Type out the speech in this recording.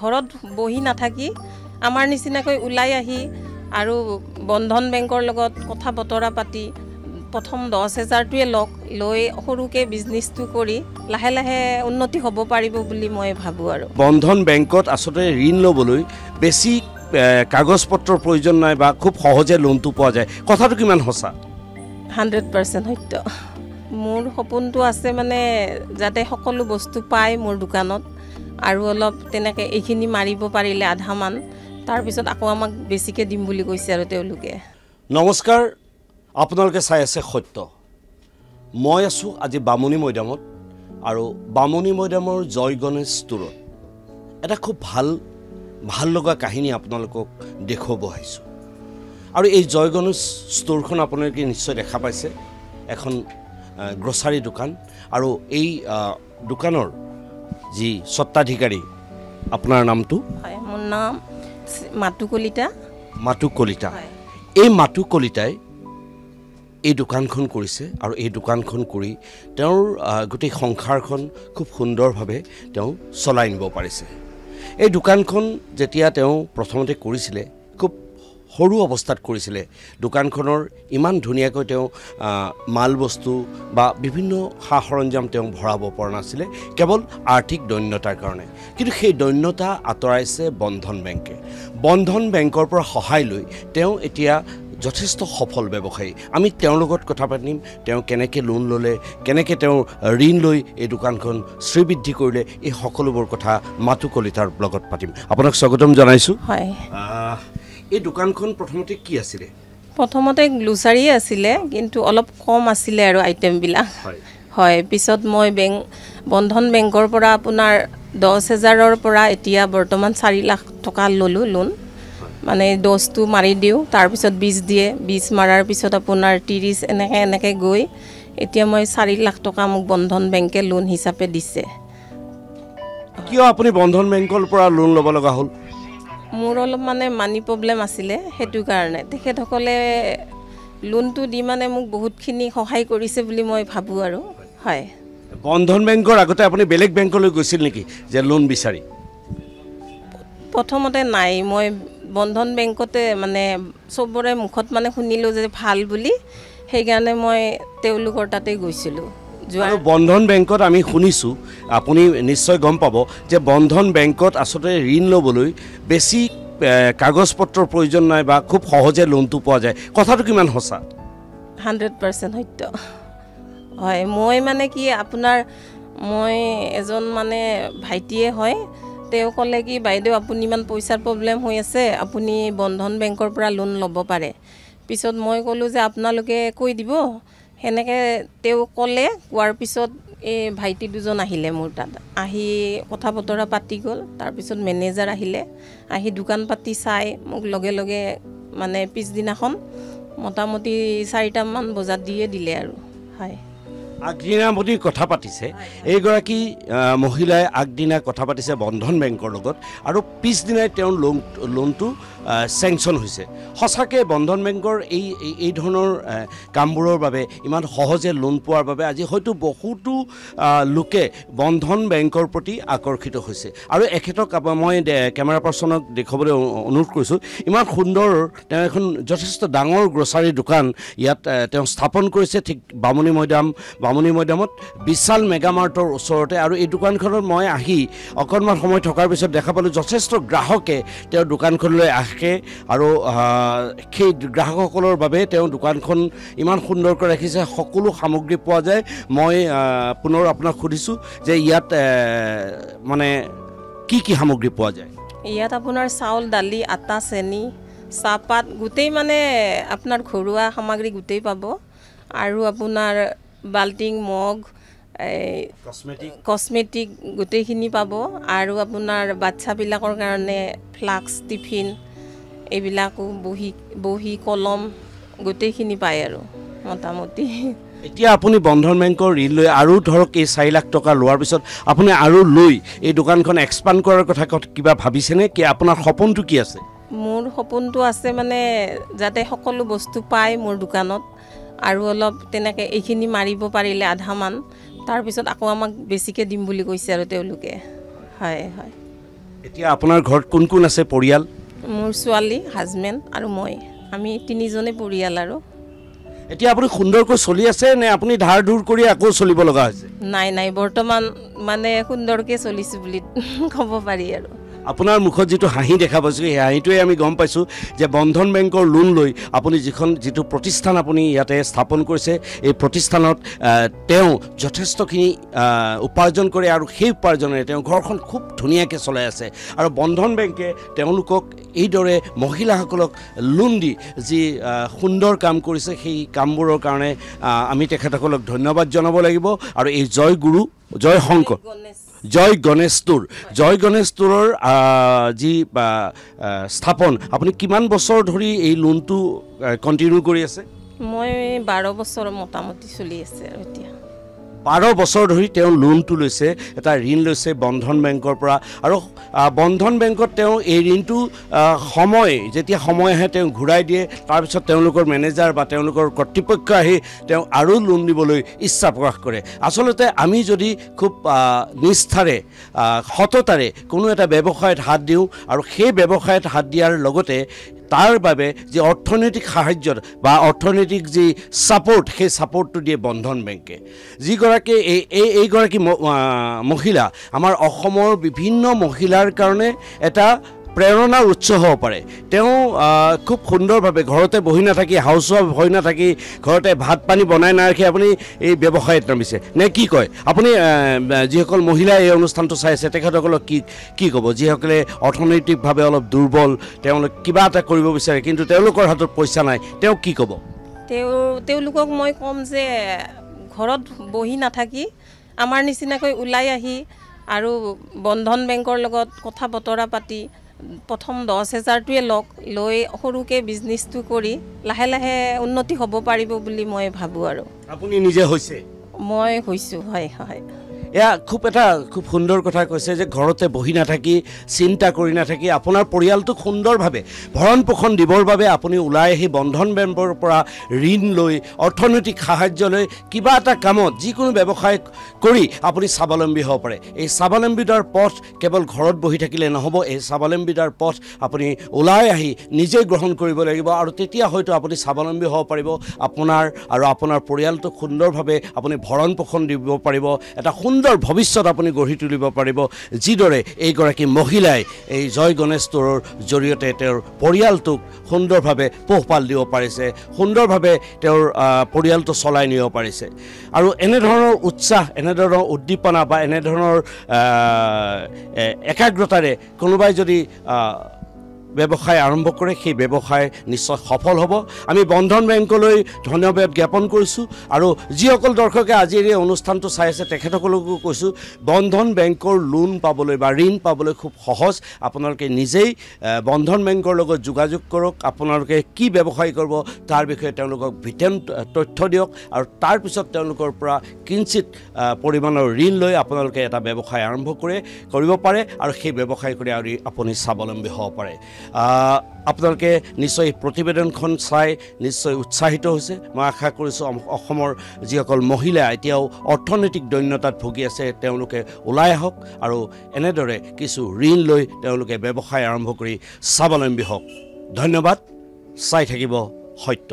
ঘৰত বহি নাথাকি আমাৰ নিচিনাকৈ ওলাই আহি আৰু বন্ধন বেংকৰ লগত কথা বতৰা পাতি প্ৰথম 10,000টোৱে লৈ সৰুকৈ বিজনেছটো কৰি লাহে লাহে উন্নতি হ'ব পাৰিব বুলি মই ভাবোঁ আৰু বন্ধন বেংকত আচলতে ঋণ ল'বলৈ বেছি কাগজ পত্ৰৰ প্ৰয়োজন নাই বা খুব সহজে লোনটো পোৱা যায় কথাটো কিমান সঁচা 100% সত্য মোৰ সপোনটো আছে মানে যাতে সকলো বস্তু পায় মোৰ দোকানত আৰু অলপ তেনেকৈ এইখিনি মাৰিব পাৰিলে আধামান তাৰপিছত আকৌ আমাক বেছিকৈ দিম বুলি কৈছে আৰু তেওঁলোকে নমস্কাৰ আপোনালোকে চাই আছে সত্য মই আছোঁ আজি বামুণী মৈদামত আৰু বামুণী মৈদামৰ জয় গণেশ ষ্ট'ৰত এটা খুব ভাল লগা কাহিনী আপোনালোকক দেখুৱাব আহিছোঁ আৰু এই জয় গণেশ ষ্ট'ৰখন আপোনালোকে নিশ্চয় দেখা পাইছে এখন গ্ৰছাৰী দোকান আৰু এই দোকানৰ যি স্বত্বাধিকাৰী আপোনাৰ নামটো হয় মোৰ নাম মাতু কলিতা এই মাতু কলিতাই এই দোকানখন কৰিছে আৰু এই দোকানখন কৰি তেওঁৰ গোটেই সংসাৰখন খুব সুন্দৰভাৱে তেওঁ চলাই নিব পাৰিছে এই দোকানখন যেতিয়া তেওঁ প্ৰথমতে কৰিছিলে খুব সৰু অৱস্থাত কৰিছিলে দোকানখনৰ ইমান ধুনীয়াকৈ তেওঁ মাল বস্তু বা বিভিন্ন সা সৰঞ্জাম তেওঁ ভৰাব পৰা নাছিলে কেৱল আৰ্থিক দৈন্যতাৰ কাৰণে কিন্তু সেই দৈন্যতা আঁতৰাইছে বন্ধন বেংকৰ পৰা সহায় লৈ তেওঁ এতিয়া যথেষ্ট সফল ব্যৱসায়ী আমি তেওঁৰ লগত কথা পাতিম তেওঁ কেনেকৈ লোন ল'লে কেনেকৈ তেওঁ ঋণ লৈ এই দোকানখন শ্ৰীবৃদ্ধি কৰিলে এই সকলোবোৰ কথা মাতু কলিতাৰ লগত পাতিম আপোনাক স্বাগতম জনাইছোঁ হয় এই দোকানখন প্ৰথমতে কি আছিলে প্ৰথমতে গ্লুচাৰীয়ে আছিলে কিন্তু অলপ কম আছিলে আৰু আইটেমবিলাক হয় পিছত মই বন্ধন বেংকৰ পৰা আপোনাৰ 10,000ৰ পৰা এতিয়া বৰ্তমান 4 লাখ টকা ল'লোঁ লোন মানে 10টো মাৰি দিওঁ তাৰপিছত 20 দিয়ে 20 মাৰাৰ পিছত আপোনাৰ 30 এনেকৈ গৈ এতিয়া মই 4 লাখ টকা মোক বন্ধন বেংকে লোন হিচাপে দিছে কিয় আপুনি বন্ধন বেংকৰ পৰা লোন ল'ব লগা হ'ল মোৰ অলপ মানে মানি প্ৰব্লেম আছিলে সেইটো কাৰণে তেখেতসকলে লোনটো দি মানে মোক বহুতখিনি সহায় কৰিছে বুলি মই ভাবোঁ আৰু হয় বন্ধন বেংকৰ আগতে আপুনি বেলেগ বেংকলৈ গৈছিল নেকি যে লোন বিচাৰি প্ৰথমতে নাই মই বন্ধন বেংকতে মানে চবৰে মুখত মানে শুনিলোঁ যে ভাল বুলি সেইকাৰণে মই তেওঁলোকৰ তাতে গৈছিলোঁ আৰু বন্ধন বেংকত আমি শুনিছোঁ আপুনি নিশ্চয় গম পাব যে বন্ধন বেংকত আচলতে ঋণ ল'বলৈ বেছি কাগজ পত্ৰৰ প্ৰয়োজন নাই বা খুব সহজে লোনটো পোৱা যায় কথাটো কিমান সঁচা 100% সত্য হয় মই মানে কি আপোনাৰ মই এজন মানে ভাইটিয়ে হয় তেওঁ ক'লে কি বাইদেউ আপুনি ইমান পইচাৰ প্ৰব্লেম হৈ আছে আপুনি বন্ধন বেংকৰ পৰা লোন ল'ব পাৰে পিছত মই ক'লোঁ যে আপোনালোকে কৈ দিব সেনেকৈ তেওঁ ক'লে কোৱাৰ পিছত এই ভাইটি দুজন আহিলে মোৰ তাত আহি কথা বতৰা পাতি গ'ল তাৰপিছত মেনেজাৰ আহিলে আহি দোকান পাতি চাই মোক লগে লগে মানে পিছদিনাখন মোটামুটি 4টামান বজাত দিয়ে দিলে আৰু হয় আগদিনা বুলি কথা পাতিছে এইগৰাকী মহিলাই আগদিনা কথা পাতিছে বন্ধন বেংকৰ লগত আৰু পিছদিনাই তেওঁৰ লোনটো চেংচন হৈছে সঁচাকৈ বন্ধন বেংকৰ এই ধৰণৰ কামবোৰৰ বাবে ইমান সহজে লোন পোৱাৰ বাবে আজি হয়তো বহুতো লোকে বন্ধন বেংকৰ প্ৰতি আকৰ্ষিত হৈছে আৰু এখেতক মই কেমেৰা পাৰ্চনক দেখুৱাবলৈ অনুৰোধ কৰিছোঁ ইমান সুন্দৰ তেওঁ এখন যথেষ্ট ডাঙৰ গ্ৰছাৰী দোকান ইয়াত তেওঁ স্থাপন কৰিছে ঠিক বামুণী মৈদামত বিশাল মেগামাৰ্টৰ ওচৰতে আৰু এই দোকানখনত মই আহি অকণমান সময় থকাৰ পিছত দেখা পালোঁ যথেষ্ট গ্ৰাহকে তেওঁৰ দোকানখনলৈ আহে আৰু সেই গ্ৰাহকসকলৰ বাবে তেওঁ দোকানখন ইমান সুন্দৰকৈ ৰাখিছে সকলো সামগ্ৰী পোৱা যায় মই পুনৰ আপোনাক সুধিছোঁ যে ইয়াত মানে কি সামগ্ৰী পোৱা যায় ইয়াত আপোনাৰ চাউল দালি আটা চেনি চাহপাত গোটেই মানে আপোনাৰ ঘৰুৱা সামগ্ৰী গোটেই পাব আৰু আপোনাৰ বাল্টিং মগ কসমেটিক গোটেইখিনি পাব আৰু আপোনাৰ বাচ্চাবিলাকৰ কাৰণে ফ্লাক্স টিফিন এইবিলাকো বহি কলম গোটেইখিনি পায় আৰু মোটামুটি এতিয়া আপুনি বন্ধন বেংকৰ ঋণ লৈ আৰু ধৰক এই 4 লাখ টকা লোৱাৰ পিছত আপুনি আৰু লৈ এই দোকানখন এক্সপাণ্ড কৰাৰ কথা কিবা ভাবিছেনে কি আপোনাৰ সপোনটো কি আছে মোৰ সপোনটো আছে মানে যাতে সকলো বস্তু পায় মোৰ দোকানত আৰু অলপ তেনেকৈ এইখিনি মাৰিব পাৰিলে আধামান তাৰপিছত আকৌ আমাক বেছিকৈ দিম বুলি কৈছে আৰু তেওঁলোকে হয় এতিয়া আপোনাৰ ঘৰত কোন কোন আছে পৰিয়াল? মোৰ ছোৱালী, হাজবেণ্ড আৰু মই, আমি তিনিজনে পৰিয়াল। আৰু এতিয়া আপুনি সুন্দৰকৈ চলি আছে নে আপুনি ধাৰ ধুৰ কৰি আকৌ চলিব লগা হৈছে? নাই বৰ্তমান মানে সুন্দৰকৈ চলিছোঁ বুলি ক'ব পাৰি। আৰু আপোনাৰ মুখত যিটো হাঁহি দেখা পাইছোঁ সেই হাঁহিটোৱে আমি গম পাইছোঁ যে বন্ধন বেংকৰ লোন লৈ আপুনি যিটো প্ৰতিষ্ঠান আপুনি ইয়াতে স্থাপন কৰিছে, এই প্ৰতিষ্ঠানত তেওঁ যথেষ্টখিনি উপাৰ্জন কৰে আৰু সেই উপাৰ্জনেৰে তেওঁ ঘৰখন খুব ধুনীয়াকৈ চলাই আছে। আৰু বন্ধন বেংকে তেওঁলোকক এইদৰে মহিলাসকলক লোন দি যি সুন্দৰ কাম কৰিছে, সেই কামবোৰৰ কাৰণে আমি তেখেতসকলক ধন্যবাদ জনাব লাগিব। আৰু এই জয় গুৰু, জয় শংকৰ, জয় গণেশ টুৰৰ যি স্থাপন, আপুনি কিমান বছৰ ধৰি এই লোনটো কণ্টিনিউ কৰি আছে? মই 12 বছৰ মোটামুটি চলি আছে। আৰু এতিয়া 12 বছৰ ধৰি তেওঁ লোনটো লৈছে, এটা ঋণ লৈছে বন্ধন বেংকৰ পৰা। আৰু বন্ধন বেংকত তেওঁ এই ঋণটো যেতিয়া সময় আহে তেওঁ ঘূৰাই দিয়ে। তাৰপিছত তেওঁলোকৰ মেনেজাৰ বা তেওঁলোকৰ কৰ্তৃপক্ষ আহি তেওঁ আৰু লোন দিবলৈ ইচ্ছা প্ৰকাশ কৰে। আচলতে আমি যদি খুব নিষ্ঠাৰে সততাৰে কোনো এটা ব্যৱসায়ত হাত দিওঁ আৰু সেই ব্যৱসায়ত হাত দিয়াৰ লগতে তাৰ বাবে যি অৰ্থনৈতিক সাহায্য বা অৰ্থনৈতিক যি ছাপোৰ্ট, সেই ছাপোৰ্টটো দিয়ে বন্ধন বেংকে। যিগৰাকী এইগৰাকী মহিলা আমাৰ অসমৰ বিভিন্ন মহিলাৰ কাৰণে এটা প্ৰেৰণাৰ উৎস হ'ব পাৰে। তেওঁ খুব সুন্দৰভাৱে ঘৰতে বহি নাথাকি, হাউচ ৱাইফ হৈ নাথাকি, ঘৰতে ভাত পানী বনাই নাৰাখি আপুনি এই ব্যৱসায়ত নামিছে নে কি কয়? আপুনি যিসকল মহিলাই এই অনুষ্ঠানটো চাই আছে তেখেতসকলক কি ক'ব? যিসকলে অৰ্থনৈতিকভাৱে অলপ দুৰ্বল, তেওঁলোক কিবা এটা কৰিব বিচাৰে কিন্তু তেওঁলোকৰ হাতত পইচা নাই, তেওঁ কি ক'ব? তেওঁলোকক মই ক'ম যে ঘৰত বহি নাথাকি আমাৰ নিচিনাকৈ ওলাই আহি আৰু বন্ধন বেংকৰ লগত কথা বতৰা পাতি প্ৰথম 10,000টোৱে লৈ সৰুকৈ বিজনেছটো কৰি লাহে লাহে উন্নতি হ'ব পাৰিব বুলি মই ভাবোঁ। আৰু আপুনি নিজে হৈছে? মই হৈছোঁ, হয়। এয়া খুব সুন্দৰ কথা কৈছে যে ঘৰতে বহি নাথাকি, চিন্তা কৰি নাথাকি আপোনাৰ পৰিয়ালটোক সুন্দৰভাৱে ভৰণ পোষণ দিবৰ বাবে আপুনি ওলাই আহি বন্ধন বেংকৰ পৰা ঋণ লৈ অৰ্থনৈতিক সাহায্য লৈ কিবা এটা কামত যিকোনো ব্যৱসায় কৰি আপুনি স্বাৱলম্বী হ'ব পাৰে। এই স্বাৱলম্বিতাৰ পথ কেৱল ঘৰত বহি থাকিলে নহ'ব, এই স্বাৱলম্বিতাৰ পথ আপুনি ওলাই আহি নিজে গ্ৰহণ কৰিব লাগিব। আৰু তেতিয়া হয়তো আপুনি স্বাৱলম্বী হ'ব পাৰিব, আপোনাৰ আৰু আপোনাৰ পৰিয়ালটোক সুন্দৰভাৱে আপুনি ভৰণ পোষণ দিব পাৰিব, এটা সুন্দৰ ভৱিষ্যত আপুনি গঢ়ি তুলিব পাৰিব। যিদৰে এইগৰাকী মহিলাই এই জয় গণেশ টুৰৰ জৰিয়তে তেওঁৰ পৰিয়ালটোক সুন্দৰভাৱে পোহপাল দিব পাৰিছে, সুন্দৰভাৱে তেওঁৰ পৰিয়ালটো চলাই নিব পাৰিছে। আৰু এনেধৰণৰ উৎসাহ, এনেধৰণৰ উদ্দীপনা বা এনেধৰণৰ একাগ্ৰতাৰে কোনোবাই যদি ব্যৱসায় আৰম্ভ কৰে, সেই ব্যৱসায় নিশ্চয় সফল হ'ব। আমি বন্ধন বেংকলৈ ধন্যবাদ জ্ঞাপন কৰিছোঁ। আৰু যিসকল দৰ্শকে আজিৰ এই অনুষ্ঠানটো চাই আছে তেখেতসকলকো কৈছোঁ, বন্ধন বেংকৰ লোন পাবলৈ বা ঋণ পাবলৈ খুব সহজ। আপোনালোকে নিজেই বন্ধন বেংকৰ লগত যোগাযোগ কৰক। আপোনালোকে কি ব্যৱসায় কৰিব তাৰ বিষয়ে তেওঁলোকক বিতং তথ্য দিয়ক আৰু তাৰপিছত তেওঁলোকৰ পৰা কিঞ্চিত পৰিমাণৰ ঋণ লৈ আপোনালোকে এটা ব্যৱসায় আৰম্ভ কৰিব পাৰে আৰু সেই ব্যৱসায় কৰি আপুনি স্বাৱলম্বী হ'ব পাৰে। আপোনালোকে নিশ্চয় প্ৰতিবেদনখন চাই নিশ্চয় উৎসাহিত হৈছে। মই আশা কৰিছোঁ অসমৰ যিসকল মহিলা এতিয়াও অৰ্থনৈতিক দৈন্যতাত ভুগি আছে তেওঁলোকে ওলাই আহক আৰু এনেদৰে কিছু ঋণ লৈ তেওঁলোকে ব্যৱসায় আৰম্ভ কৰি স্বাৱলম্বী হওক। ধন্যবাদ। চাই থাকিব সত্য।